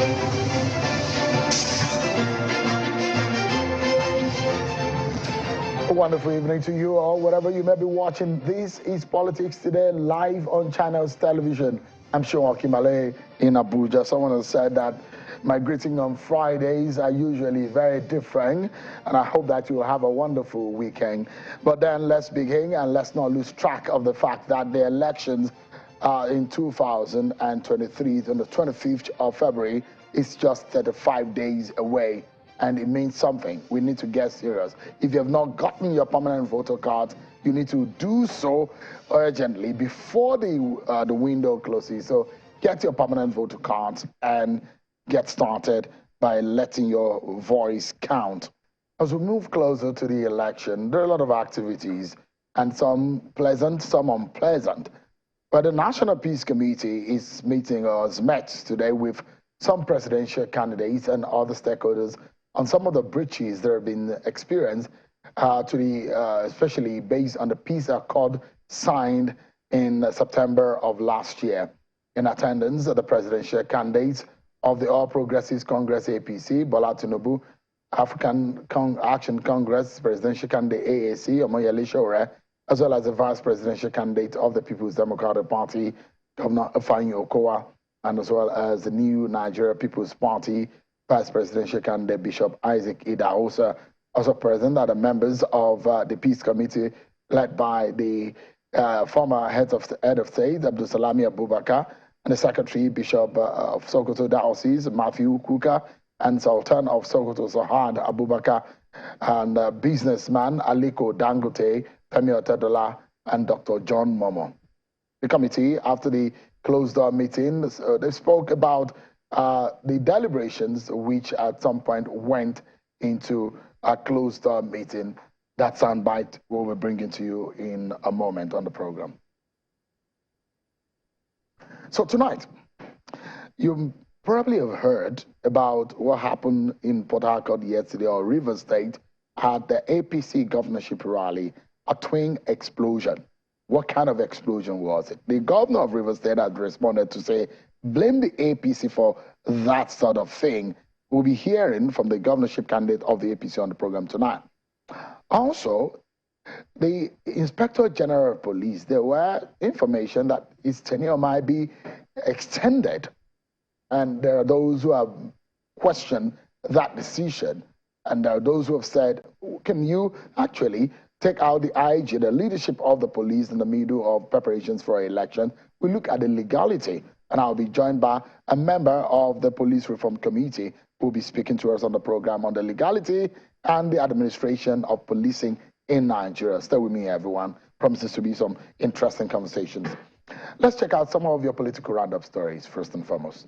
A wonderful evening to you all, wherever you may be watching. This is Politics Today, live on Channels Television. I'm Sean Kimale in Abuja. Someone has said that my greeting on Fridays are usually very different, and I hope that you will have a wonderful weekend. But then let's begin, and let's not lose track of the fact that the elections in 2023, on the 25th of February, is just 35 days away. And it means something. We need to get serious. If you have not gotten your permanent voter card, you need to do so urgently before the window closes. So get your permanent voter card and get started by letting your voice count. As we move closer to the election, there are a lot of activities, and some pleasant, some unpleasant. But the National Peace Committee is meeting or has met today with some presidential candidates and other stakeholders on some of the breaches that have been experienced, especially based on the peace accord signed in September of last year. In attendance are the presidential candidates of the All Progressives Congress APC, Bola Tinubu, African Action Congress presidential candidate AAC, Omoyele Sowore, as well as the vice presidential candidate of the People's Democratic Party, Governor Ifeanyi Okowa, and as well as the new Nigeria People's Party Vice Presidential candidate Bishop Isaac Idahosa. Also present are the members of the Peace Committee led by the former head of state, Abdulsalami Abubakar, and the Secretary Bishop of Sokoto Diocese, Matthew Kuka, and Sultan of Sokoto Sahad Abubakar, and businessman Aliko Dangote, Femi Otedola, and Dr. John Momo. The committee, after the closed-door meeting, they spoke about the deliberations, which at some point went into a closed-door meeting. That soundbite we'll be bringing to you in a moment on the program. So tonight, you probably have heard about what happened in Port Harcourt yesterday, or Rivers State, at the APC governorship rally, a twin explosion. What kind of explosion was it? The governor of Rivers State had responded to say, blame the APC for that sort of thing. We'll be hearing from the governorship candidate of the APC on the program tonight. Also, the Inspector General of Police, there were information that his tenure might be extended. And there are those who have questioned that decision. And there are those who have said, can you actually take out the IG, the leadership of the police, in the middle of preparations for an election? We look at the legality. And I'll be joined by a member of the Police Reform Committee who will be speaking to us on the program on the legality and the administration of policing in Nigeria. Stay with me, everyone. Promises to be some interesting conversations. Let's check out some of your political roundup stories first and foremost.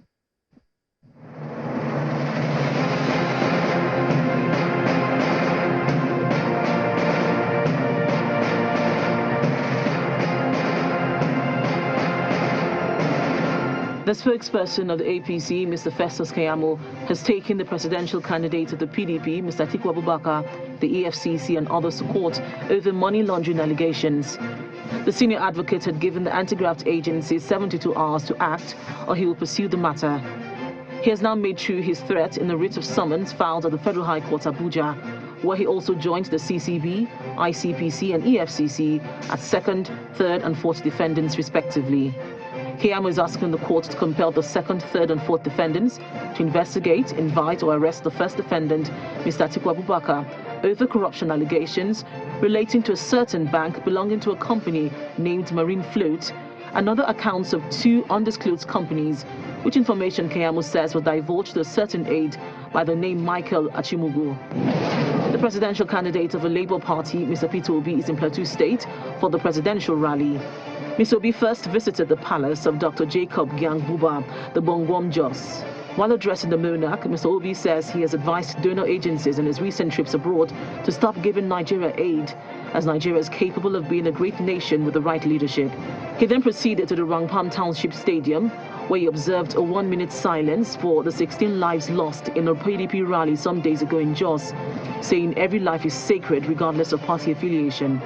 The spokesperson of the APC, Mr. Festus Keyamo, has taken the presidential candidate of the PDP, Mr. Atiku Abubakar, the EFCC and others to court over money laundering allegations. The senior advocate had given the anti-graft agency 72 hours to act, or he will pursue the matter. He has now made true his threat in a writ of summons filed at the Federal High Court, Abuja, where he also joined the CCB, ICPC and EFCC as second, third and fourth defendants respectively. Keyamo is asking the court to compel the second, third and fourth defendants to investigate, invite or arrest the first defendant, Mr. Atiku Abubakar, over corruption allegations relating to a certain bank belonging to a company named Marine Float, and other accounts of 2 undisclosed companies, which information Keyamo says were divulged to a certain aide by the name Michael Achimugu. The presidential candidate of the Labour Party, Mr. Peter Obi, is in Plateau State for the presidential rally. Mr. Obi first visited the palace of Dr. Jacob Gyang-Buba, the Bongwom Jos. While addressing the monarch, Mr. Obi says he has advised donor agencies in his recent trips abroad to stop giving Nigeria aid, as Nigeria is capable of being a great nation with the right leadership. He then proceeded to the Rangpam Township Stadium, where he observed a 1-minute silence for the 16 lives lost in a PDP rally some days ago in Jos, saying every life is sacred regardless of party affiliation.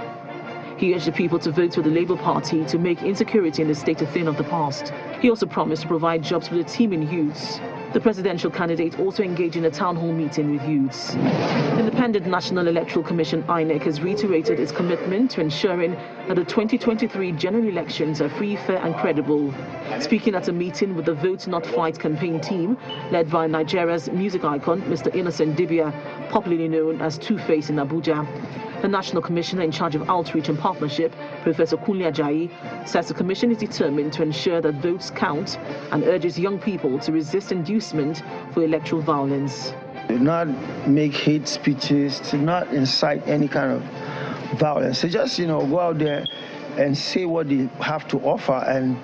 He urged the people to vote for the Labour Party to make insecurity in the state a thing of the past. He also promised to provide jobs for the teeming youths. The presidential candidate also engaged in a town hall meeting with youths. The Independent National Electoral Commission (INEC) has reiterated its commitment to ensuring that the 2023 general elections are free, fair and credible. Speaking at a meeting with the Vote Not Fight campaign team, led by Nigeria's music icon, Mr. Innocent Dibia, popularly known as Two-Face in Abuja, the National Commissioner in charge of Outreach and Partnership, Professor Kunle Ajayi, says the Commission is determined to ensure that votes count and urges young people to resist inducement for electoral violence. Do not make hate speeches, to not incite any kind of violence. So just, go out there and say what they have to offer and,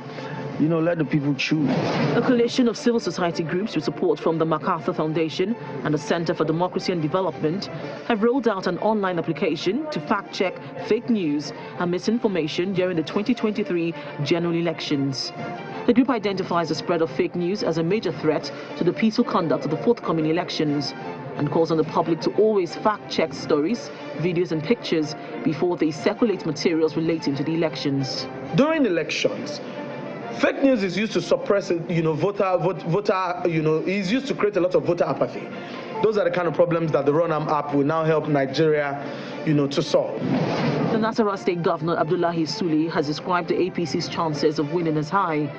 let the people choose. A coalition of civil society groups with support from the MacArthur Foundation and the Center for Democracy and Development have rolled out an online application to fact-check fake news and misinformation during the 2023 general elections. The group identifies the spread of fake news as a major threat to the peaceful conduct of the forthcoming elections and calls on the public to always fact-check stories, videos and pictures before they circulate materials relating to the elections. During elections, fake news is used to suppress, voter, is used to create a lot of voter apathy. Those are the kind of problems that the Run-Am app will now help Nigeria, to solve. The Nasarawa State Governor Abdullahi Sule has described the APC's chances of winning as high,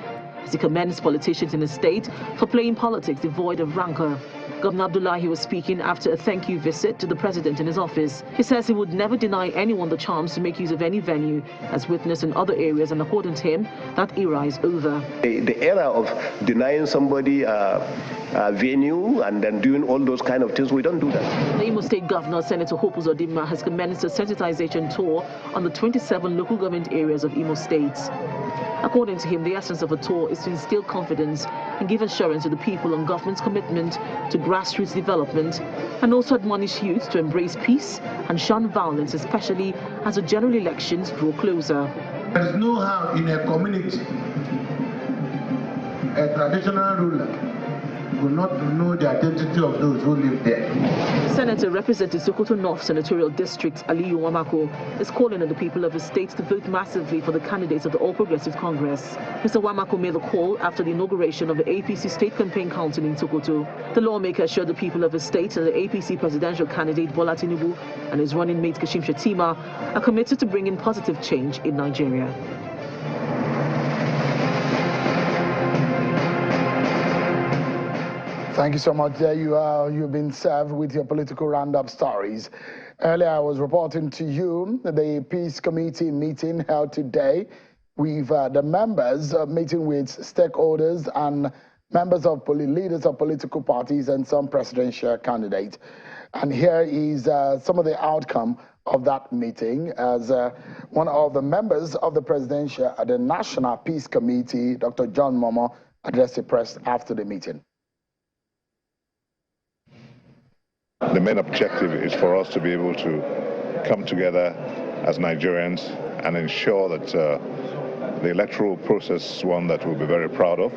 as he commends politicians in the state for playing politics devoid of rancor. Governor Abdullahi was speaking after a thank-you visit to the president in his office. He says he would never deny anyone the chance to make use of any venue, as witnessed in other areas, and according to him, that era is over. The era of denying somebody a venue and then doing all those kind of things, we don't do that. The Imo State Governor, Senator Hope Uzodimma, has commenced a sensitization tour on the 27 local government areas of Imo State. According to him, the essence of a tour is to instill confidence and give assurance to the people on government's commitment to grassroots development, and also admonish youth to embrace peace and shun violence, especially as the general elections draw closer. There is no how in a community a traditional ruler will not know the identity of those who live there. Senator representing Sokoto North Senatorial District Aliyu Wamako is calling on the people of the state to vote massively for the candidates of the All Progressive Congress. Mr. Wamako made the call after the inauguration of the APC State Campaign Council in Sokoto. The lawmaker assured the people of the state that the APC presidential candidate Bola Tinubu and his running mate Kashim Shettima are committed to bringing positive change in Nigeria. Thank you so much. There you are. You've been served with your political roundup stories. Earlier, I was reporting to you the Peace Committee meeting held today. We've the members meeting with stakeholders and members of leaders of political parties and some presidential candidates. And here is some of the outcome of that meeting as one of the members of the National Peace Committee, Dr. John Momoh, addressed the press after the meeting. The main objective is for us to be able to come together as Nigerians and ensure that the electoral process is one that we'll be very proud of,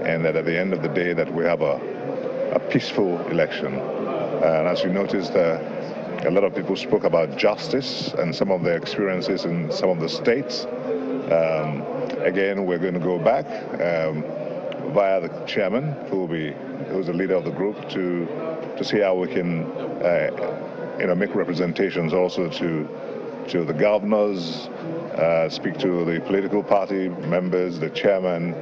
and that at the end of the day that we have a peaceful election. And as you noticed, a lot of people spoke about justice and some of their experiences in some of the states. Again, we're going to go back via the chairman, who's the leader of the group, to see how we can make representations also to the governors, speak to the political party members, the chairman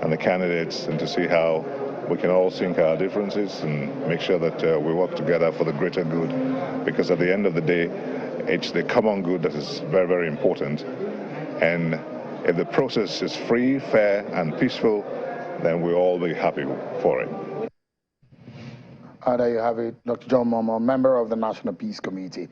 and the candidates, and to see how we can all sync our differences and make sure that we work together for the greater good, because at the end of the day, it's the common good that is very, very important. And if the process is free, fair and peaceful, then we'll all be happy for it. There you have it, Dr. John Momoh, member of the National Peace Committee.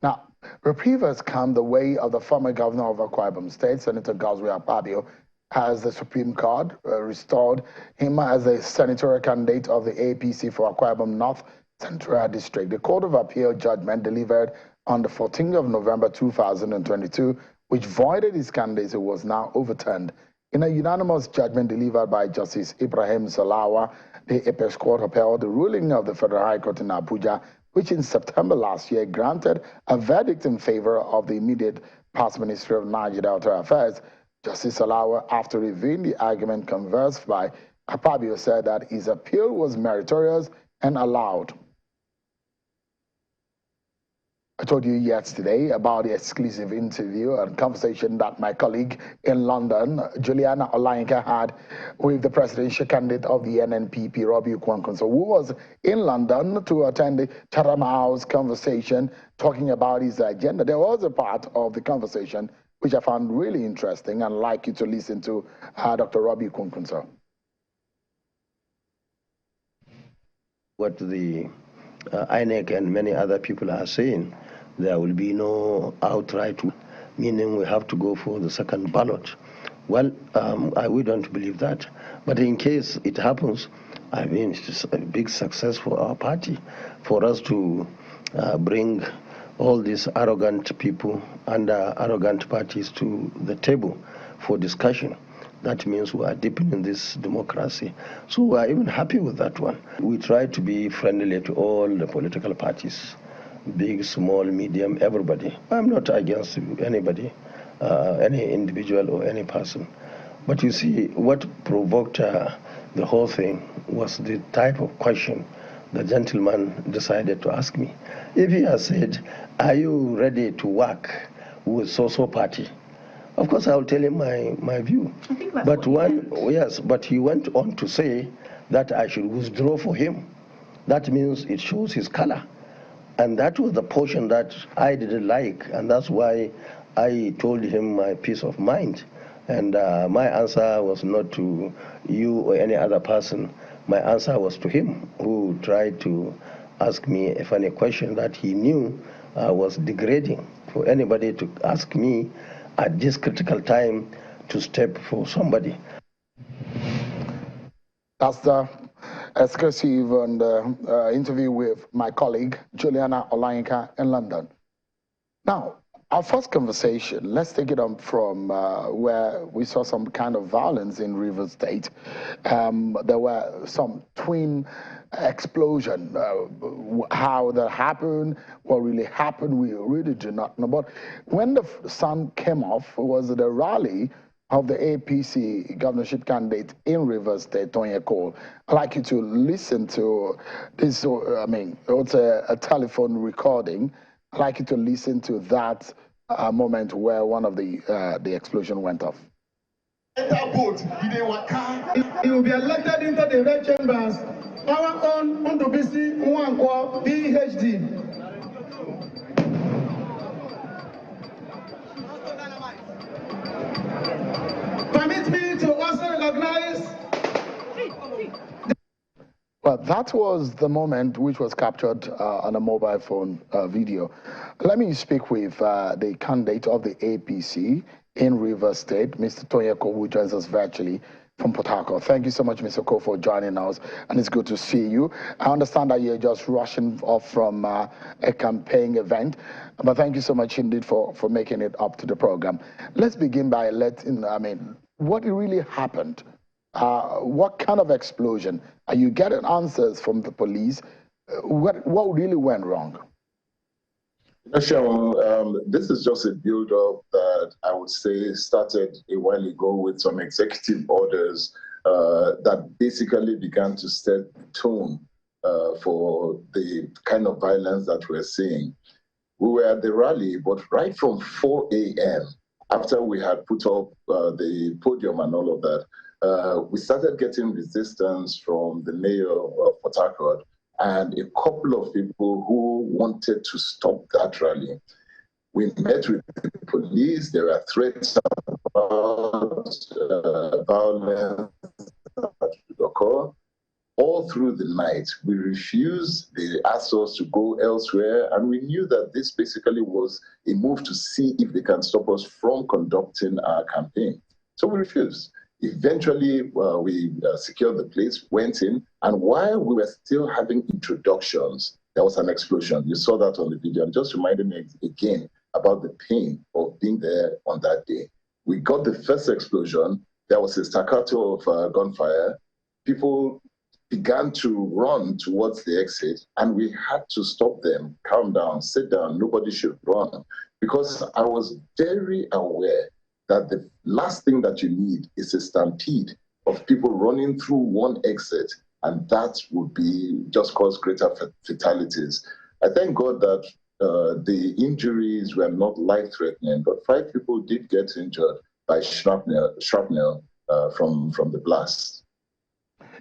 Now, reprieve has come the way of the former governor of Akwa Ibom State, Senator Godswill Akpabio, as the Supreme Court restored him as a senatorial candidate of the APC for Akwa Ibom North Central District. The Court of Appeal judgment delivered on the 14th of November 2022, which voided his candidacy, was now overturned. In a unanimous judgment delivered by Justice Ibrahim Salawa, the Apex Court upheld the ruling of the Federal High Court in Abuja, which in September last year granted a verdict in favor of the immediate past Ministry of Niger Delta Affairs. Justice Salawa, after reviewing the argument conversed by Akpabio said that his appeal was meritorious and allowed. I told you yesterday about the exclusive interview and conversation that my colleague in London, Juliana Olayinka, had with the presidential candidate of the NNPP, Robbie Kwankwaso, who was in London to attend the Chatham House conversation talking about his agenda. There was a part of the conversation which I found really interesting and I'd like you to listen to Dr. Robbie Kwankwaso. What the INEC and many other people are saying, there will be no outright, meaning we have to go for the second ballot. Well, we don't believe that. But in case it happens, I mean, it's a big success for our party, for us to bring all these arrogant people and arrogant parties to the table for discussion. That means we are deepening this democracy. So we are even happy with that one. We try to be friendly to all the political parties, big, small, medium, everybody. I'm not against anybody, any individual or any person. But you see, what provoked the whole thing was the type of question the gentleman decided to ask me. If he has said, are you ready to work with so-so party? Of course, I'll tell him my view. But yes, but he went on to say that I should withdraw for him. That means it shows his color. And that was the portion that I didn't like, and that's why I told him my peace of mind. And my answer was not to you or any other person. My answer was to him, who tried to ask me a funny question that he knew was degrading for anybody to ask me at this critical time to step for somebody. That's the exclusive and interview with my colleague, Juliana Olayinka in London. Now, our first conversation, let's take it on from where we saw some kind of violence in Rivers State. There were some twin explosion. How that happened, what really happened, we really do not know. But when the sun came off, it was the rally of the APC governorship candidate in Rivers State, Tenure. I'd like you to listen to this. I mean, it's a telephone recording. I'd like you to listen to that moment where one of the explosion went off. He will be elected into the red chambers. Our own Undubisi Nwankwo, PhD. Permit me to also recognize. Well, that was the moment which was captured on a mobile phone video. Let me speak with the candidate of the APC in Rivers State, Mr. Tenure, who joins us virtually from Port Harcourt. Thank you so much, Mr. Ko, for joining us, and it's good to see you. I understand that you're just rushing off from a campaign event, but thank you so much indeed for making it up to the program. Let's begin by what really happened? What kind of explosion? Are you getting answers from the police? What really went wrong? Sure. This is just a build-up that I would say started a while ago with some executive orders that basically began to set the tone for the kind of violence that we're seeing. We were at the rally, but right from 4 a.m., after we had put up the podium and all of that, we started getting resistance from the mayor of Port Harcourt and a couple of people who wanted to stop that rally. We met with the police. There were threats about violence that would occur. All through the night, we refused. They asked us to go elsewhere, and we knew that this basically was a move to see if they can stop us from conducting our campaign. So we refused. Eventually, we secured the place, went in, and while we were still having introductions, there was an explosion. You saw that on the video. And just reminding me again about the pain of being there on that day. We got the first explosion. There was a staccato of gunfire. People began to run towards the exit, and we had to stop them. Calm down, sit down, nobody should run. Because I was very aware that the last thing that you need is a stampede of people running through one exit, and that would be just cause greater fatalities. I thank God that the injuries were not life-threatening, but 5 people did get injured by shrapnel from the blast.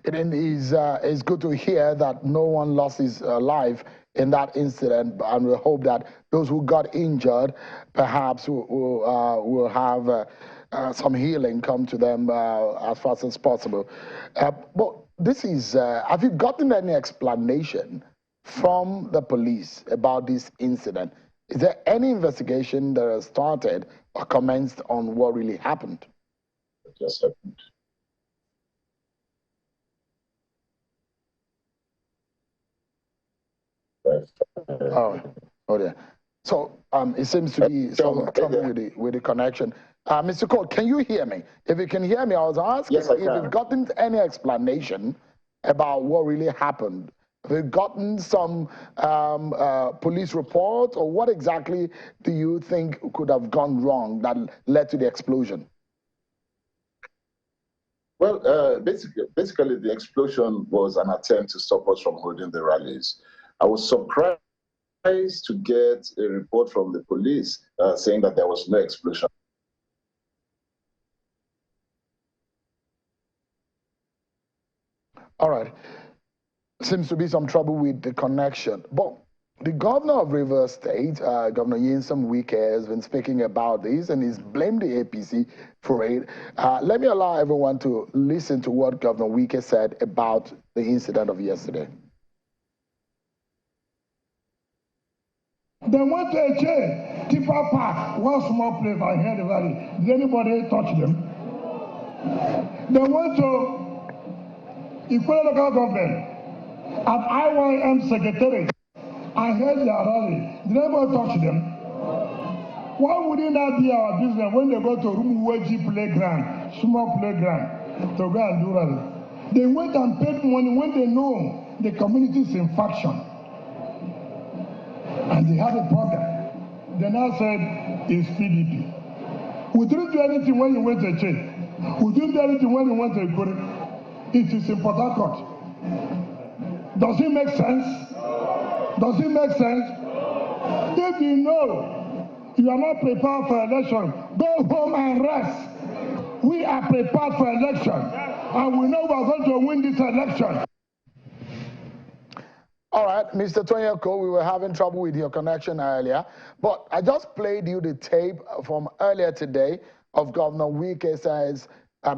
It is good to hear that no one lost his life in that incident, and we hope that those who got injured perhaps will have some healing come to them as fast as possible. But this is, have you gotten any explanation from the police about this incident? Is there any investigation that has started or commenced on what really happened? What just happened? Oh dear. So it seems to be some trouble with the connection. Mr. Cole, can you hear me? If you can hear me, I was asking if you've gotten any explanation about what really happened. Have you gotten some police report, or what exactly do you think could have gone wrong that led to the explosion? Well, basically, the explosion was an attempt to stop us from holding the rallies. I was surprised to get a report from the police saying that there was no explosion. All right. Seems to be some trouble with the connection. But the governor of Rivers State, Governor Nyesom Wike, has been speaking about this, and he's blamed the APC for it. Let me allow everyone to listen to what Governor Wike said about the incident of yesterday. They went to a chair, Tipper Park, one small place I heard about it. Did anybody touch them? They went to Equal Local Government at IYM Secretariat. I heard their rally. Did anybody touch them? Why wouldn't that be our business when they go to Rumuweji playground, small playground, to go and do rally? They went and paid money when they know the community is in faction. And they had a problem. They now said it's PDP. We didn't do anything when you went to Che. We didn't do anything when you went to Ikore. It is in Port Harcourt. Does it make sense? Does it make sense? If you know you are not prepared for election, go home and rest. We are prepared for election, and we know we are going to win this election. All right, Mr. Tonyako, we were having trouble with your connection earlier, but I just played you the tape from earlier today of Governor Wike says,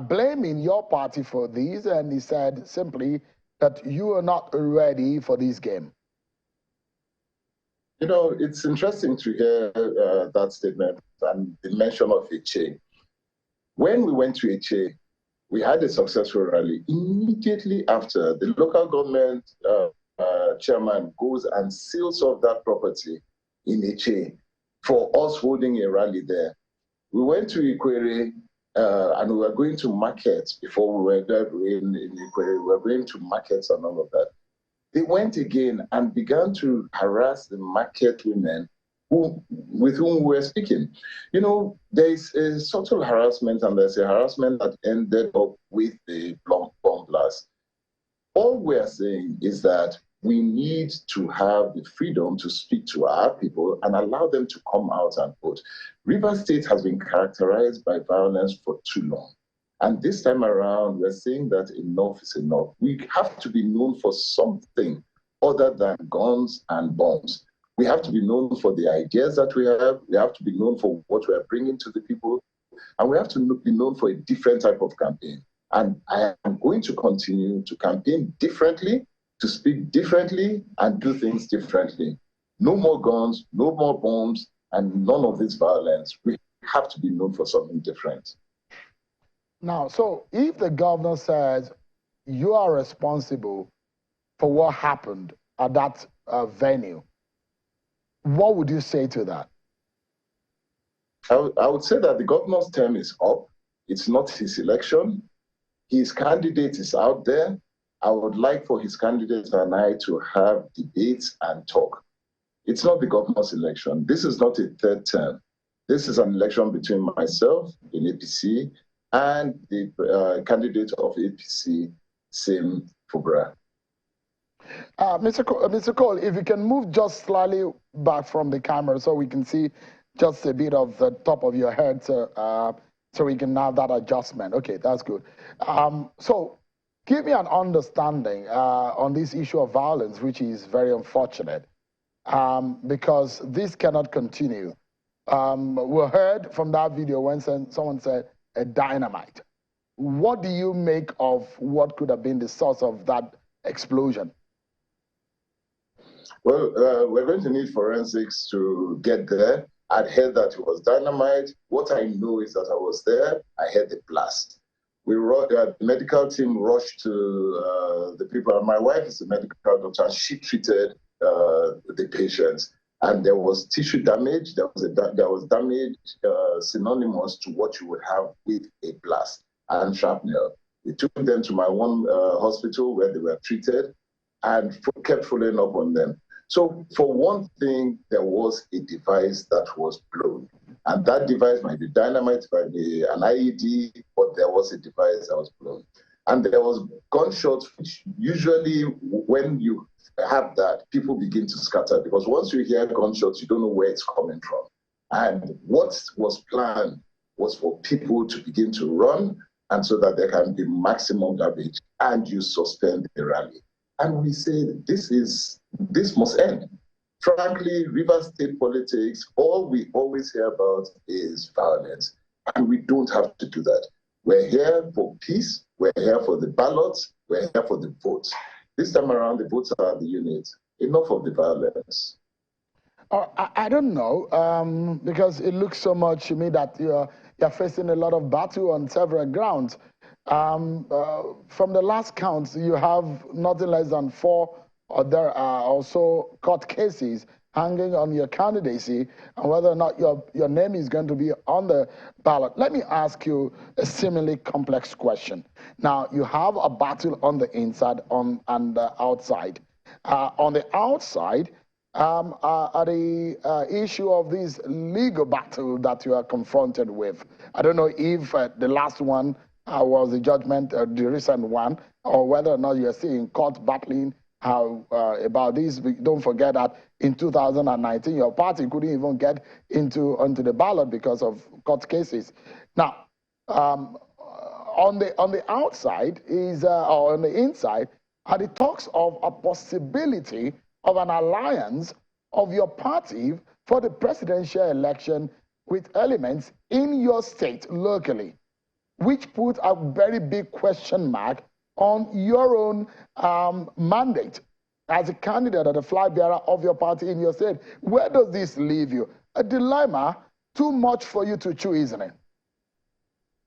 blaming your party for this, and he said simply that you are not ready for this game. You know, it's interesting to hear that statement and the mention of Eche. When we went to Eche, we had a successful rally. Immediately after, the local government chairman goes and seals off that property in Eche for us holding a rally there. We went to Ikwere and we were going to markets before we were there in Ikwere. We were going to markets and all of that. They went again and began to harass the market women with whom we were speaking. You know, there is a subtle harassment, and there's a harassment that ended up with the bomb blast. All we're saying is that we need to have the freedom to speak to our people and allow them to come out and vote. Rivers State has been characterized by violence for too long. And this time around, we're saying that enough is enough. We have to be known for something other than guns and bombs. We have to be known for the ideas that we have. We have to be known for what we are bringing to the people. And we have to be known for a different type of campaign. And I am going to continue to campaign differently, to speak differently, and do things differently. No more guns, no more bombs, and none of this violence. We have to be known for something different. Now, so if the governor says you are responsible for what happened at that venue, what would you say to that? I would say that the governor's term is up. It's not his election. His candidate is out there. I would like for his candidate and I to have debates and talk. It's not the governor's election. This is not a third term. This is an election between myself, the APC, and the candidate of APC, Sim Fubra. Mr. Cole, if you can move just slightly back from the camera so we can see just a bit of the top of your head, so we can have that adjustment. Okay, that's good. So give me an understanding on this issue of violence, which is very unfortunate, because this cannot continue. We heard from that video when someone said a dynamite. What do you make of what could have been the source of that explosion? Well, we're going to need forensics to get there. I'd heard that it was dynamite. What I know is that I was there. I heard the blast. The medical team rushed to the people. And my wife is a medical doctor, and she treated the patients. And there was tissue damage. There was damage synonymous to what you would have with a blast and shrapnel. We took them to my one hospital where they were treated and kept following up on them. So for one thing, there was a device that was blown. And that device might be dynamite, might be an IED, but there was a device that was blown. And there was gunshots, which usually when you have that, people begin to scatter, because once you hear gunshots, you don't know where it's coming from. And what was planned was for people to begin to run, and so that there can be maximum damage, and you suspend the rally. And we say this must end. Frankly, Rivers State politics, all we always hear about is violence. And we don't have to do that. We're here for peace. We're here for the ballots. We're here for the votes. This time around, the votes are the unit. Enough of the violence. I don't know, because it looks so much to me that you're facing a lot of battle on several grounds. From the last counts, you have nothing less than 4, or there are also court cases hanging on your candidacy, and whether or not your name is going to be on the ballot. Let me ask you a similarly complex question. Now, you have a battle on the inside and the outside. On the outside, the issue of this legal battle that you are confronted with. I don't know if the last one was the judgment, the recent one, or whether or not you're seeing court battling about this. Don't forget that in 2019, your party couldn't even get onto the ballot because of court cases. Now, on the outside or on the inside, are the talks of a possibility of an alliance of your party for the presidential election with elements in your state locally, which put a very big question mark on your own mandate as a candidate or the flag bearer of your party in your state. Where does this leave you? A dilemma, too much for you to chew, isn't it?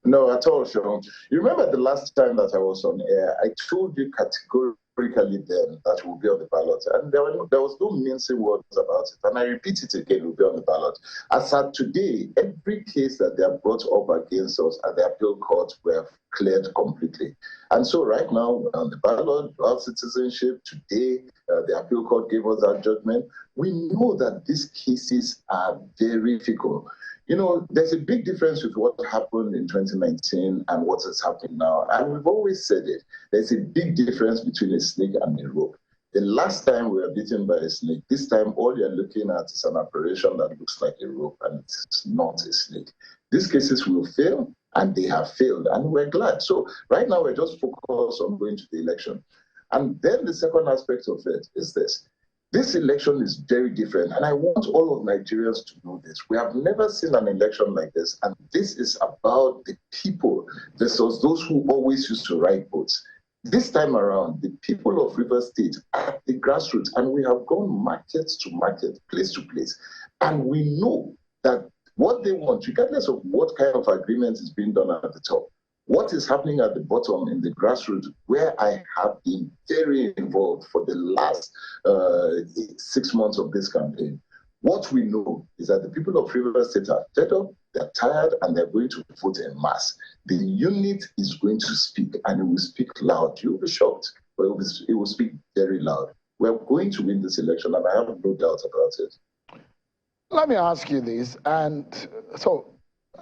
No, at all, Sean. You remember the last time that I was on air, I told you categorically then that we'll be on the ballot. And there was no mincing words about it. And I repeat it again, we'll be on the ballot. As at today, every case that they have brought up against us at the appeal court were cleared completely. And so right now, we're on the ballot, dual citizenship. Today, the appeal court gave us that judgment. We know that these cases are very difficult. You know, there's a big difference with what happened in 2019 and what is happening now. And we've always said it. There's a big difference between a snake and a rope. The last time we were bitten by a snake, this time all you're looking at is an operation that looks like a rope, and it's not a snake. These cases will fail, and they have failed, and we're glad. So right now we're just focused on going to the election. And then the second aspect of it is this. This election is very different, and I want all of Nigerians to know this. We have never seen an election like this, and this is about the people versus those who always used to write votes. This time around, the people of Rivers State are at the grassroots, and we have gone market to market, place to place, and we know that what they want, regardless of what kind of agreement is being done at the top, what is happening at the bottom in the grassroots, where I have been very involved for the last 6 months of this campaign, what we know is that the people of Rivers State are fed up, they're tired, and they're going to vote en masse. The unit is going to speak, and it will speak loud. You'll be shocked, but it will speak very loud. We're going to win this election, and I have no doubt about it. Let me ask you this, and so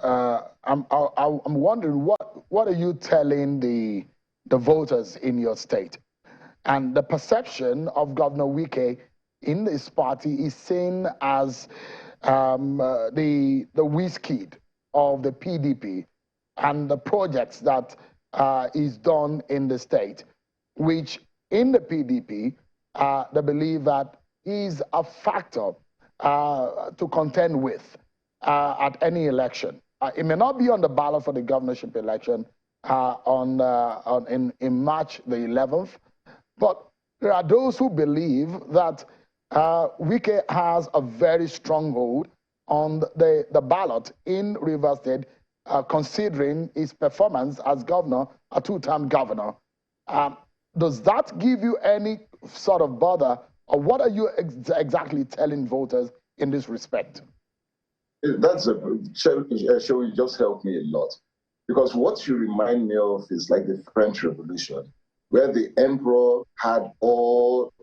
I'm wondering what are you telling the voters in your state? And the perception of Governor Wike in this party is seen as the Wizkid of the PDP and the projects that is done in the state, which in the PDP, they believe that is a factor to contend with at any election. It may not be on the ballot for the governorship election in March the 11th, but there are those who believe that Wike has a very strong hold on the ballot in Rivers State, considering his performance as governor, a two-term governor. Does that give you any sort of bother, or what are you exactly telling voters in this respect? That's Sherry just helped me a lot, because what you remind me of is like the French Revolution, where the emperor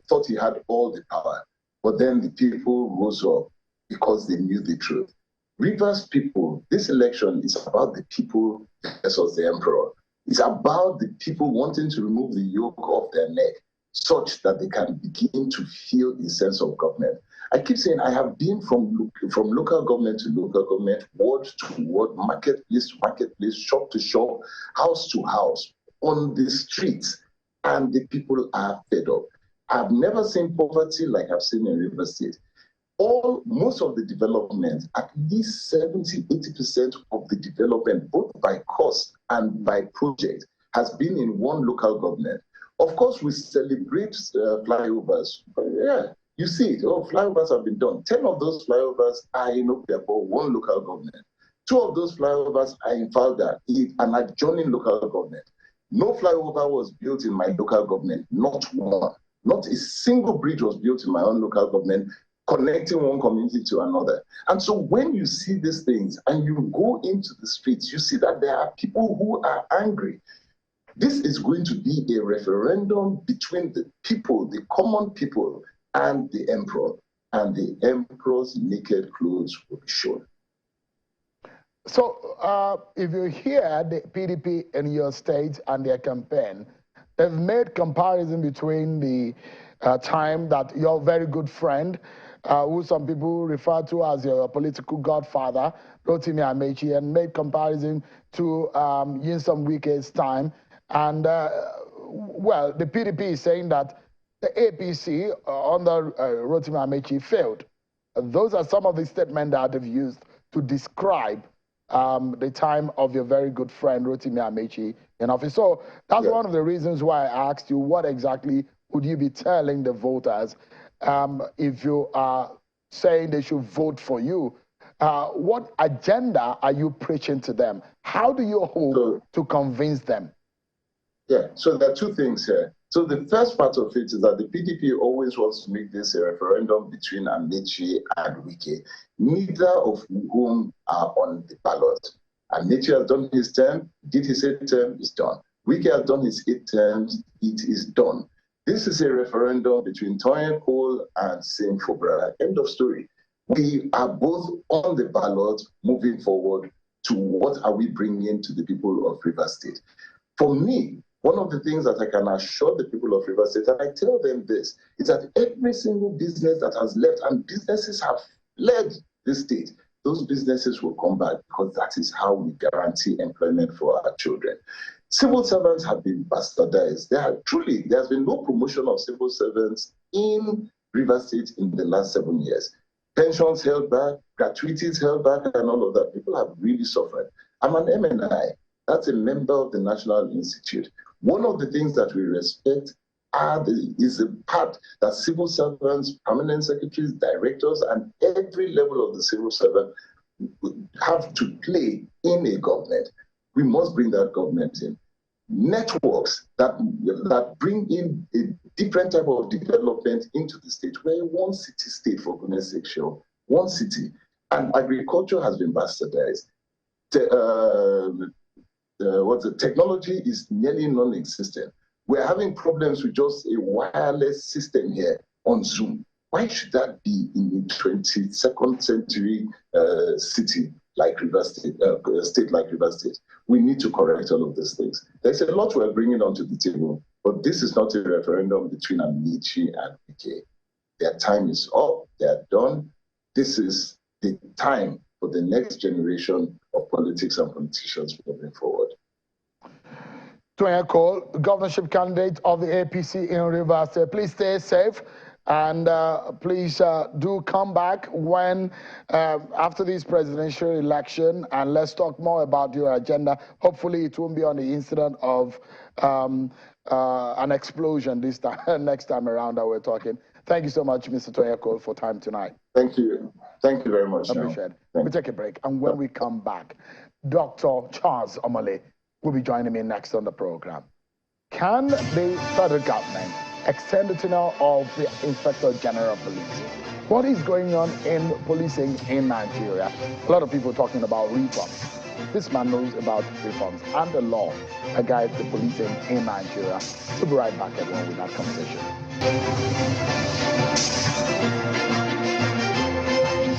thought he had all the power, but then the people rose up because they knew the truth. Rivers people, this election is about the people versus the emperor. It's about the people wanting to remove the yoke off their neck such that they can begin to feel a sense of government. I keep saying I have been from local government to local government, ward to ward, marketplace to marketplace, shop to shop, house to house, on the streets, and the people are fed up. I've never seen poverty like I've seen in Rivers State. Most of the development, at least 70–80% of the development, both by cost and by project, has been in one local government. Of course, we celebrate flyovers. Yeah, you see it. Oh, flyovers have been done. 10 of those flyovers are in Opiapo, one local government. 2 of those flyovers are in Falda, an adjoining local government. No flyover was built in my local government, not one. Not a single bridge was built in my own local government, connecting one community to another. And so when you see these things and you go into the streets, you see that there are people who are angry. This is going to be a referendum between the people, the common people, and the emperor. And the emperor's naked clothes will be shown. So if you hear the PDP in your state and their campaign, they've made comparison between the time that your very good friend, who some people refer to as your political godfather, Rotimi Amechi, and made comparison to Nyesom Wike's time. And, well, the PDP is saying that the APC under Rotimi Amechi failed. Those are some of the statements that they've used to describe the time of your very good friend, Rotimi Amechi, in office. So that's one of the reasons why I asked you, what exactly would you be telling the voters if you are saying they should vote for you? What agenda are you preaching to them? How do you hope to convince them? Yeah, so there are 2 things here. So the first part of it is that the PDP always wants to make this a referendum between Amechi and Wike, neither of whom are on the ballot. Amechi has done his term, did his 8th term, is done. Wike has done his 8 terms, it is done. This is a referendum between Toyin Cole and Sim Fubara. End of story. We are both on the ballot moving forward to what are we bringing to the people of Rivers State. For me, one of the things that I can assure the people of Rivers State, and I tell them this, is that every single business that has left, and businesses have fled this state, those businesses will come back, because that is how we guarantee employment for our children. Civil servants have been bastardized. There's been no promotion of civil servants in Rivers State in the last 7 years. Pensions held back, gratuities held back, and all of that. People have really suffered. I'm an MNI. That's a member of the National Institute. One of the things that we respect is the part that civil servants, permanent secretaries, directors, and every level of the civil servant have to play in a government. We must bring that government in. Networks that bring in a different type of development into the state. We're one city state, for goodness sake, sure. One city. And agriculture has been bastardized. Technology is nearly non-existent. We're having problems with just a wireless system here on Zoom. Why should that be in a 22nd century city like Rivers State, state like Rivers State? We need to correct all of these things. There's a lot we're bringing onto the table, but this is not a referendum between Amici and Wike. Their time is up. They're done. This is the time for the next generation of politics and politicians moving forward. Tenure Cole, governorship candidate of the APC in Rivers. Please stay safe, and please do come back when after this presidential election, and let's talk more about your agenda. Hopefully it won't be on the incident of an explosion this time next time around that we're talking. Thank you so much, Mr. Tenure Cole, for time tonight. Thank you. Thank you very much. Appreciate it. We take a break, and when we come back, Dr. Charles Omole will be joining me next on the program. Can the federal government extend the tenure of the Inspector General of Police? What is going on in policing in Nigeria? A lot of people talking about reforms. This man knows about reforms and the law that guides the policing in Nigeria. We'll be right back everyone with that conversation.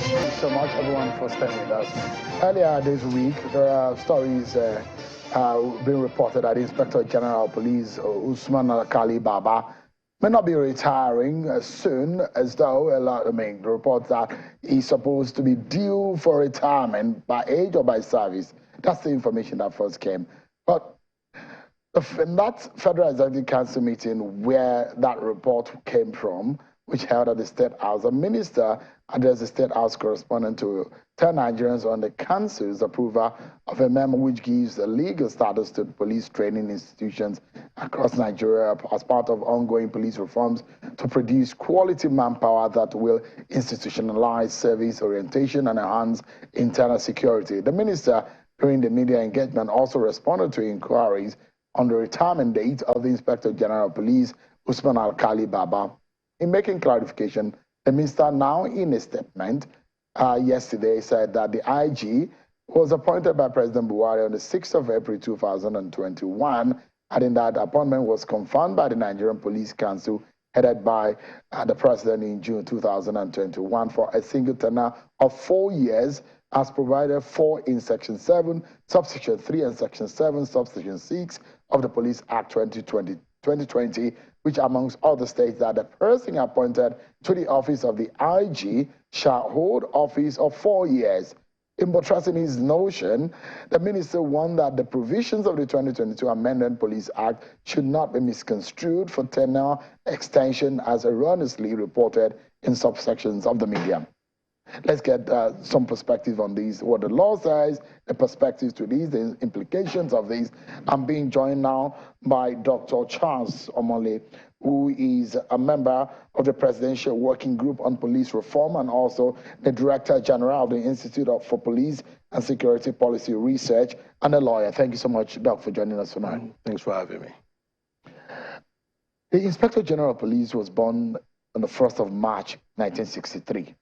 Thank you so much everyone for staying with us. Earlier this week, there are stories being reported that Inspector General of Police Usman Alkali Baba may not be retiring soon, as though the reports that he's supposed to be due for retirement by age or by service. That's the information that first came. But in that Federal Executive Council meeting where that report came from, which held at the State House, a minister addressed the State House correspondent to tell Nigerians on the Council's approval of a memo which gives a legal status to police training institutions across Nigeria as part of ongoing police reforms to produce quality manpower that will institutionalize service orientation and enhance internal security. The minister, during the media engagement, also responded to inquiries on the retirement date of the Inspector General of Police, Usman Alkali Baba. In making clarification, the minister, now in a statement yesterday, said that the IG was appointed by President Buhari on the 6th of April 2021, adding that appointment was confirmed by the Nigerian Police Council, headed by the president in June 2021 for a single tenure of 4 years, as provided for in Section 7, Subsection 3 and Section 7, Subsection 6 of the Police Act 2020, which amongst other states that the person appointed to the office of the IG shall hold office of 4 years. In buttressing his notion, the minister warned that the provisions of the 2022 Amended Police Act should not be misconstrued for tenure extension as erroneously reported in subsections of the media. Let's get some perspective on these, what the law says, the perspectives to these, the implications of these. I'm being joined now by Dr. Charles Omole, who is a member of the Presidential Working Group on Police Reform and also the Director General of the Institute for Police and Security Policy Research, and a lawyer. Thank you so much, Doc, for joining us tonight. Thanks for having me. The Inspector General of Police was born on the 1st of March, 1963.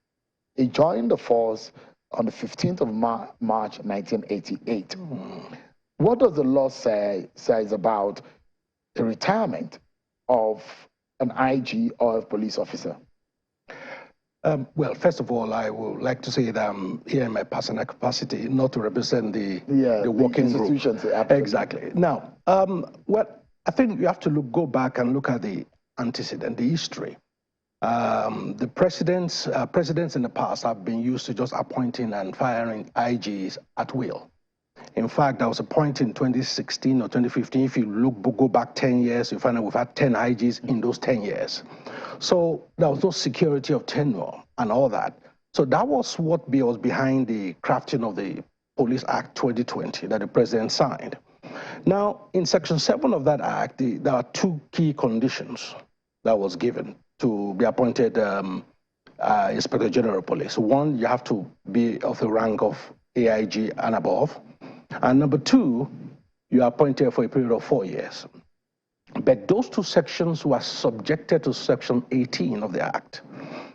He joined the force on the 15th of March, 1988. What does the law says about the retirement of an IG or a police officer? Well, first of all, I would like to say that I'm here in my personal capacity, not to represent the working group. Exactly. Now, well, I think you have to go back and look at the antecedent, the history. The presidents in the past have been used to just appointing and firing IGs at will. In fact, there was a point in 2016 or 2015, if you go back 10 years, you find out we've had 10 IGs in those 10 years. So there was no security of tenure and all that. So that was what was behind the crafting of the Police Act 2020 that the president signed. Now, in Section 7 of that act, there are two key conditions that was given to be appointed Inspector General of Police. One, you have to be of the rank of AIG and above. And number two, you are appointed for a period of 4 years. But those two sections were subjected to Section 18 of the Act,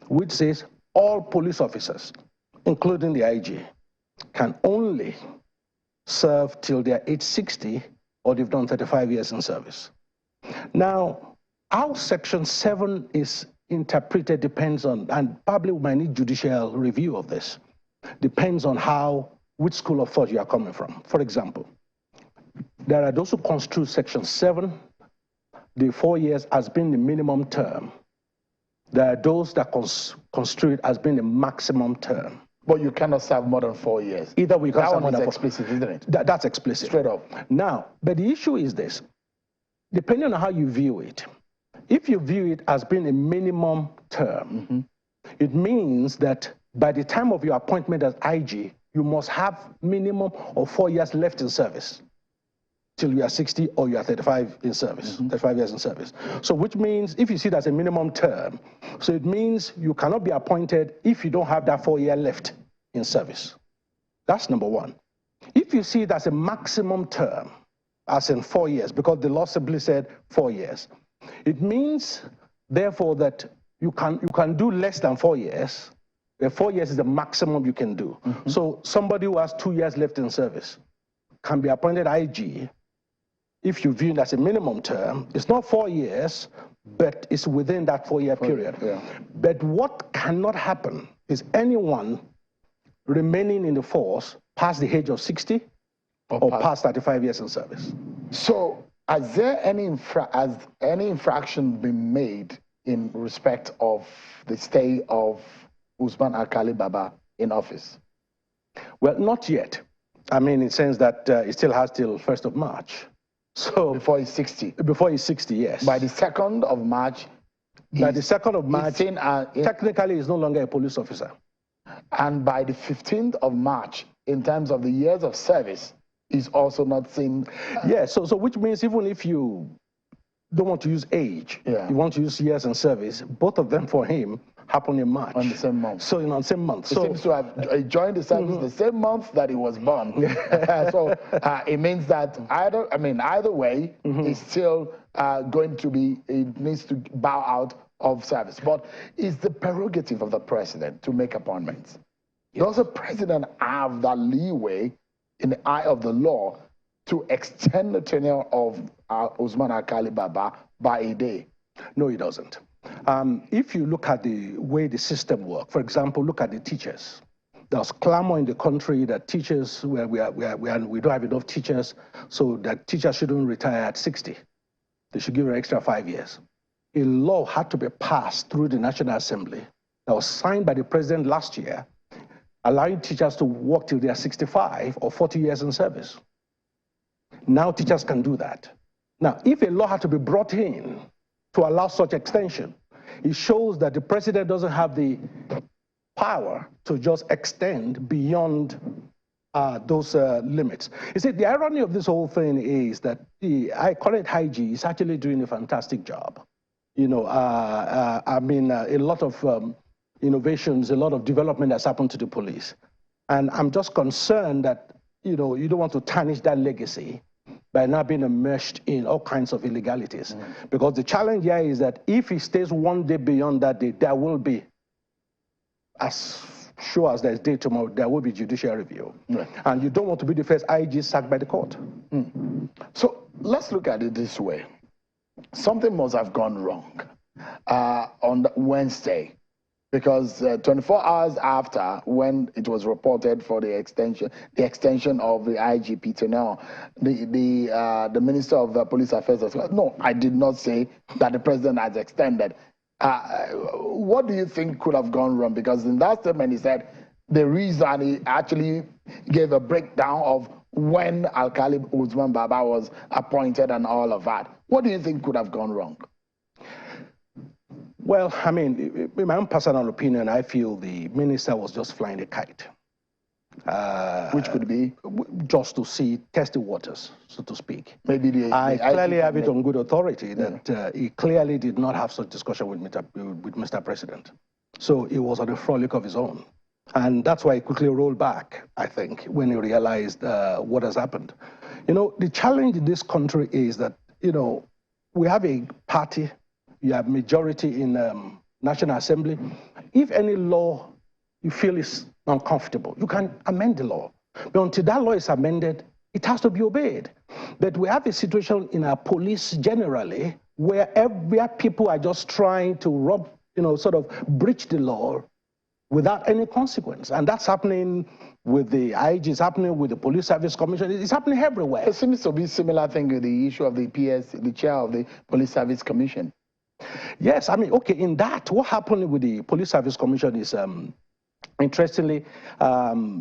which says all police officers, including the IG, can only serve till they're age 60 or they've done 35 years in service. Now, how Section 7 is interpreted depends on, and probably we might need judicial review of this, depends on which school of thought you are coming from. For example, there are those who construe Section 7, the 4 years, as being the minimum term. There are those that construe it as being the maximum term. But you cannot serve more than 4 years. Either we can serve more than 4 years. That one is explicit, isn't it? That's explicit. Straight up. Now, but the issue is this. Depending on how you view it, if you view it as being a minimum term, it means that by the time of your appointment as IG, you must have minimum of 4 years left in service till you are 60 or you are 35 in service, 35 years in service. So which means if you see it as a minimum term, so it means you cannot be appointed if you don't have that 4 year left in service. That's number one. If you see it as a maximum term, as in 4 years, because the law simply said 4 years, it means therefore that you can do less than 4 years. The 4 years is the maximum you can do. So somebody who has 2 years left in service can be appointed IG if you view it as a minimum term. It's not 4 years, but it's within that 4 year period. But what cannot happen is anyone remaining in the force past the age of 60 or past 35 years in service. So has there any infraction been made in respect of the stay of Usman Alkali Baba in office? Well, not yet. I mean, in the sense that it still has till 1st of March. So before he's 60? Before he's 60, yes. By the 2nd of March? By the 2nd of March, technically he's no longer a police officer. And by the 15th of March, in terms of the years of service, he's also not seen. Yes, so which means even if you don't want to use age, you want to use years in service, both of them for him happen in March. On the same month. So on the same month. He seems to have joined the service the same month that he was born. So it means that either way, he's still going to be, he needs to bow out of service. But it's the prerogative of the president to make appointments. Does the president have that leeway in the eye of the law to extend the tenure of Usman Alkali Baba by a day? No, he doesn't. If you look at the way the system works, for example, look at the teachers. There's clamor in the country that teachers, we don't have enough teachers, so that teachers shouldn't retire at 60. They should give an extra 5 years. A law had to be passed through the National Assembly that was signed by the president last year, allowing teachers to work till they are 65 or 40 years in service. Now teachers can do that. Now, if a law had to be brought in to allow such extension, it shows that the president doesn't have the power to just extend beyond those limits. You see, the irony of this whole thing is that I call it IG is actually doing a fantastic job. You know, I mean, a lot of innovations, a lot of development has happened to the police. And I'm just concerned that, you know, you don't want to tarnish that legacy by now being immersed in all kinds of illegalities. Because the challenge here is that if he stays one day beyond that day, there will be, as sure as there's day tomorrow, there will be judicial review. And you don't want to be the first IG sacked by the court. So let's look at it this way. Something must have gone wrong on Wednesday, because 24 hours after, when it was reported for the extension of the IGP tenure, the Minister of Police Affairs said, no, I did not say that the president has extended. What do you think could have gone wrong? Because in that statement he said the reason, he actually gave a breakdown of when Alkali Usman Baba was appointed and all of that. What do you think could have gone wrong? Well, I mean, in my own personal opinion, I feel the minister was just flying a kite. Which could be? Just to test the waters, so to speak. Maybe I clearly have it on good authority that he clearly did not have such discussion with Mr. President. So he was on a frolic of his own. And that's why he quickly rolled back, I think, when he realized what has happened. You know, the challenge in this country is that, you know, we have a party, you have majority in National Assembly. If any law you feel is uncomfortable, you can amend the law. But until that law is amended, it has to be obeyed. But we have a situation in our police generally where people are just trying to sort of breach the law without any consequence. And that's happening with the IG, it's happening with the Police Service Commission, it's happening everywhere. It seems to be a similar thing with the issue of the PS, the chair of the Police Service Commission. Yes, I mean, okay, in that, what happened with the Police Service Commission is, interestingly,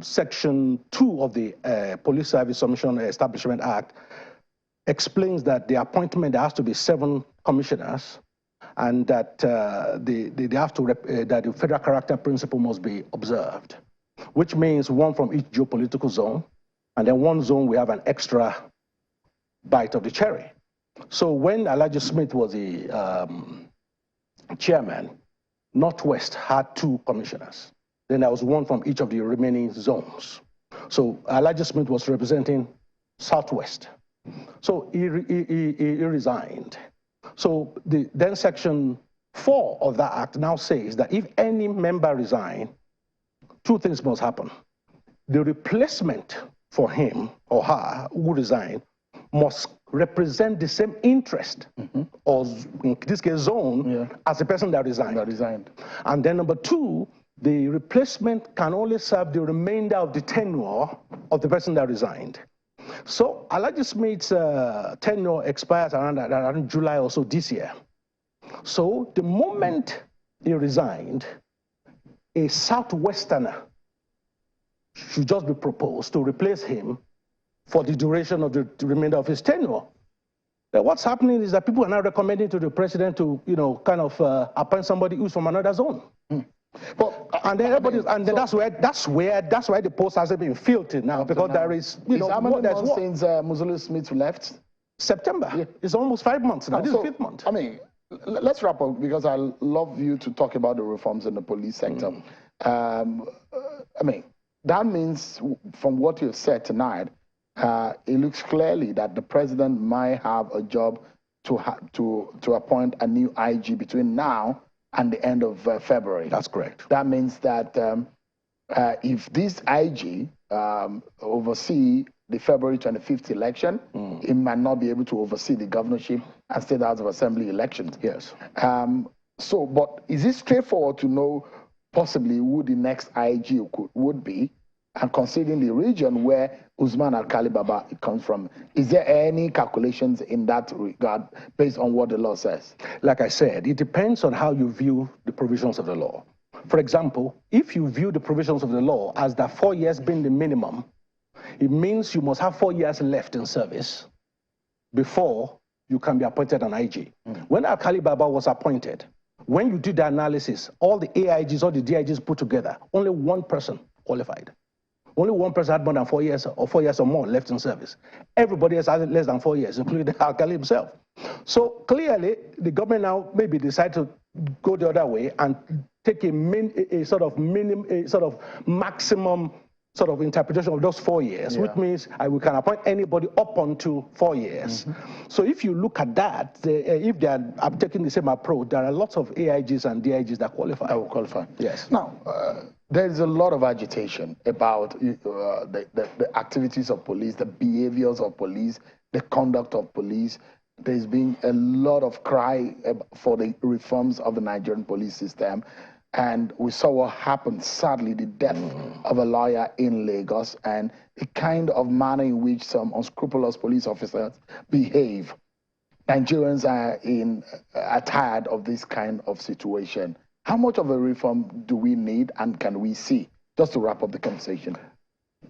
Section 2 of the Police Service Commission Establishment Act explains that the appointment, there has to be 7 commissioners, and that they have to that the federal character principle must be observed, which means 1 from each geopolitical zone, and then 1 zone we have an extra bite of the cherry. So when Elijah Smith was the chairman, Northwest had 2 commissioners. Then there was 1 from each of the remaining zones. So Elijah Smith was representing Southwest. So he resigned. So then Section 4 of that act now says that if any member resign, 2 things must happen. The replacement for him or her who resigned must represent the same interest, or in this case zone, as the person that resigned. And then number 2, the replacement can only serve the remainder of the tenure of the person that resigned. So Elijah Smith's tenure expires around July or so this year. So the moment he resigned, a Southwesterner should just be proposed to replace him for the duration of the remainder of his tenure. But what's happening is that people are now recommending to the president to, kind of appoint somebody who's from another zone. Well, and then that's why the post hasn't been filled now, because there is, how many months since Musulu Smith left? September. Yeah. It's almost 5 months now. This is the 5th month. I mean, let's wrap up, because I love you to talk about the reforms in the police sector. I mean, that means, from what you've said tonight, it looks clearly that the president might have a job to appoint a new IG between now and the end of February. That's correct. That means that if this IG oversee the February 25th election, it might not be able to oversee the governorship and State House of Assembly elections. Yes. But is it straightforward to know possibly who the next IG would be? And considering the region where Usman Alkali Baba comes from, is there any calculations in that regard based on what the law says? Like I said, it depends on how you view the provisions of the law. For example, if you view the provisions of the law as that 4 years being the minimum, it means you must have 4 years left in service before you can be appointed an IG. When Alkali Baba was appointed, when you do the analysis, all the AIGs, all the DIGs put together, only 1 person qualified. Only 1 person had more than 4 years or 4 years or more left in service. Everybody else had less than 4 years, including Alkali himself. So clearly, the government now maybe decide to go the other way and take a sort of maximum sort of interpretation of those 4 years, which means we can appoint anybody up onto 4 years. So if you look at that, if they are taking the same approach, there are lots of AIGs and DIGs that qualify. That will qualify. Yes. Now, there is a lot of agitation about the activities of police, the behaviors of police, the conduct of police. There's been a lot of cry for the reforms of the Nigerian police system. And we saw what happened, sadly, the death of a lawyer in Lagos, and the kind of manner in which some unscrupulous police officers behave. Nigerians are tired of this kind of situation. How much of a reform do we need and can we see? Just to wrap up the conversation.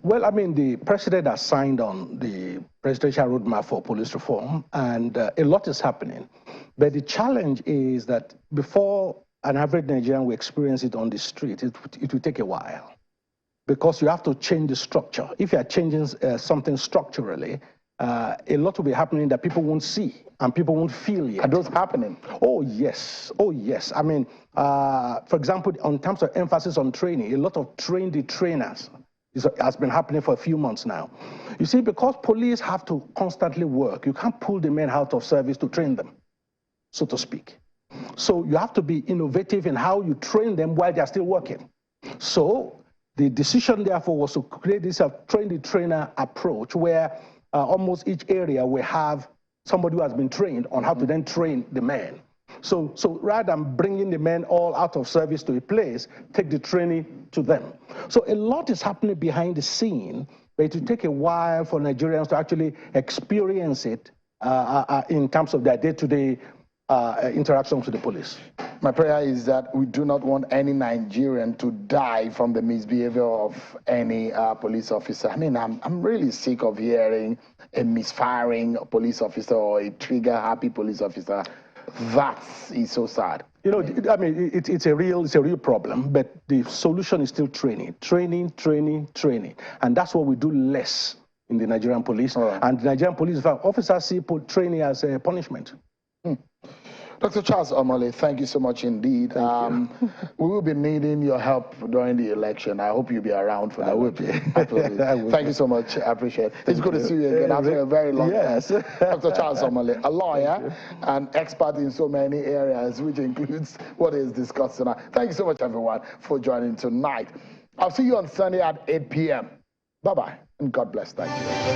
Well, I mean, the president has signed on the presidential roadmap for police reform, and a lot is happening. But the challenge is that before an average Nigerian will experience it on the street, it will take a while, because you have to change the structure. If you are changing something structurally, a lot will be happening that people won't see and people won't feel yet. Are those happening? Oh, yes. Oh, yes. I mean, for example, in terms of emphasis on training, a lot of train the trainers has been happening for a few months now. You see, because police have to constantly work, you can't pull the men out of service to train them, so to speak. So you have to be innovative in how you train them while they're still working. So the decision, therefore, was to create this train-the-trainer approach where almost each area will have somebody who has been trained on how to then train the men. So rather than bringing the men all out of service to a place, take the training to them. So a lot is happening behind the scene, but it will take a while for Nigerians to actually experience it in terms of their day-to-day interactions with the police. My prayer is that we do not want any Nigerian to die from the misbehavior of any police officer. I mean, I'm really sick of hearing a misfiring police officer or a trigger-happy police officer. That is so sad. You know, I mean, it's a real problem, but the solution is still training, and that's what we do less in the Nigerian police. Right. And the Nigerian police officers see training as a punishment. Dr. Charles Omole, thank you so much indeed. We will be needing your help during the election. I hope you'll be around for that. I will be. Thank you so much. I appreciate it. It's good to see you again after a very long time. Dr. Charles Omole, a lawyer and expert in so many areas, which includes what is discussed tonight. Thank you so much, everyone, for joining tonight. I'll see you on Sunday at 8 p.m. Bye-bye, and God bless Nigeria.